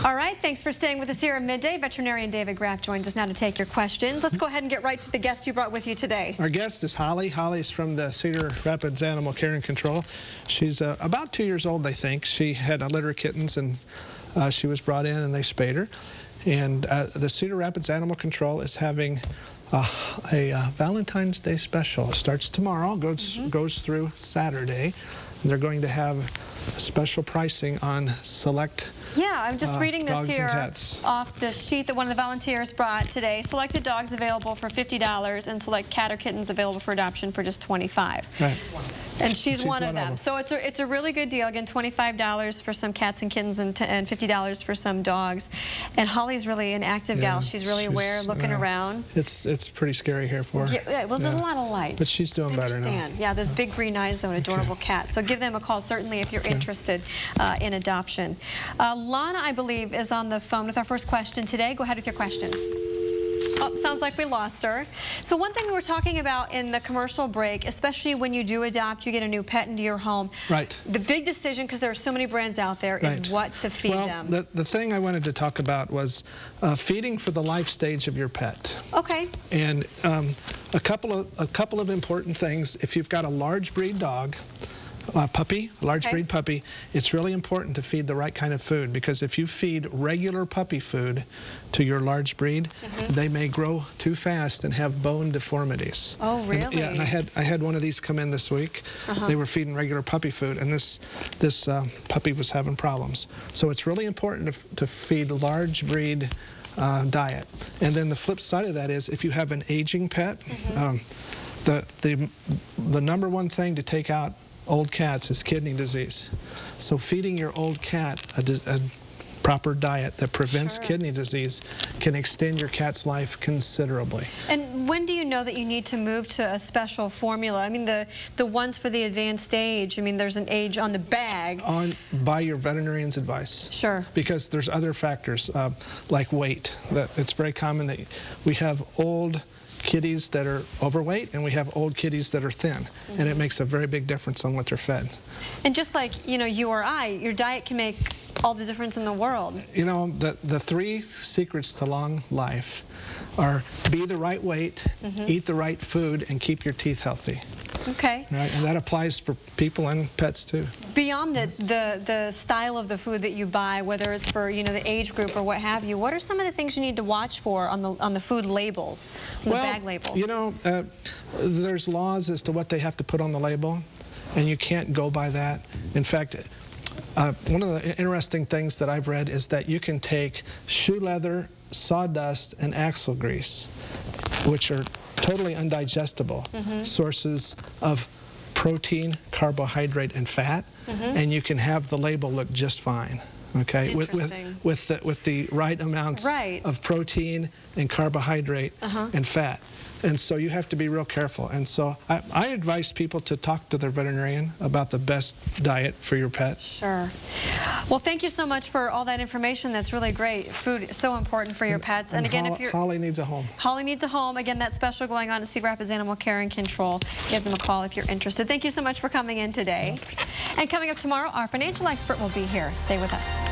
All right, thanks for staying with us here at Midday. Veterinarian David Graff joins us now to take your questions. Let's go ahead and get right to the guest you brought with you today. Our guest is Holly. Holly's from the Cedar Rapids Animal Control. She's about 2 years old, I think. She had a litter of kittens, and she was brought in, and they spayed her. And the Cedar Rapids Animal Control is having a Valentine's Day special. It starts tomorrow, goes through Saturday. And they're going to have special pricing on select I'm just reading this here off the sheet that one of the volunteers brought today. Selected dogs available for $50 and select cat or kittens available for adoption for just $25. Right. And she's one of them. So it's a really good deal. Again, $25 for some cats and kittens and $50 for some dogs. And Holly's really an active gal. She's really aware, looking around. It's pretty scary here for her. Yeah, well, there's a lot of lights. But she's doing better now. Yeah, those big green eyes, though, an adorable cat. So give them a call, certainly, if you're interested in adoption. Lana, I believe, is on the phone with our first question today. Go ahead with your question. Oh, sounds like we lost her. So one thing we were talking about in the commercial break, especially when you do adopt, you get a new pet into your home. Right. The big decision, because there are so many brands out there, is what to feed them. The thing I wanted to talk about was feeding for the life stage of your pet. Okay. And a couple of important things. If you've got a large breed dog, a large breed puppy, it's really important to feed the right kind of food, because if you feed regular puppy food to your large breed, they may grow too fast and have bone deformities. Oh, really? And I had one of these come in this week. They were feeding regular puppy food, and this puppy was having problems. So it's really important to feed large breed diet. And then the flip side of that is, if you have an aging pet, the number one thing to take out old cats is kidney disease. So feeding your old cat a proper diet that prevents kidney disease can extend your cat's life considerably. And when do you know that you need to move to a special formula? I mean, the ones for the advanced age, I mean, there's an age on the bag. By your veterinarian's advice. Sure. Because there's other factors, like weight. It's very common that we have old kitties that are overweight, and we have old kitties that are thin, and it makes a very big difference on what they're fed. And just like, you know, you or I, your diet can make all the difference in the world. You know, the three secrets to long life are: be the right weight, eat the right food, and keep your teeth healthy. Okay. Right, and that applies for people and pets too. Beyond the style of the food that you buy, whether it's for, you know, the age group or what have you, what are some of the things you need to watch for on the food labels, the bag labels? You know, there's laws as to what they have to put on the label, and you can't go by that. In fact, one of the interesting things that I've read is that you can take shoe leather, sawdust, and axle grease, which are totally undigestible sources of protein, carbohydrate, and fat, and you can have the label look just fine. Okay, with the right amounts of protein and carbohydrate and fat. And so you have to be real careful. And so I advise people to talk to their veterinarian about the best diet for your pet. Sure. Well, thank you so much for all that information. That's really great. Food is so important for your pets. And again, if you're... Holly needs a home. Holly needs a home. Again, that special going on at Cedar Rapids Animal Control. Give them a call if you're interested. Thank you so much for coming in today. And coming up tomorrow, our financial expert will be here. Stay with us.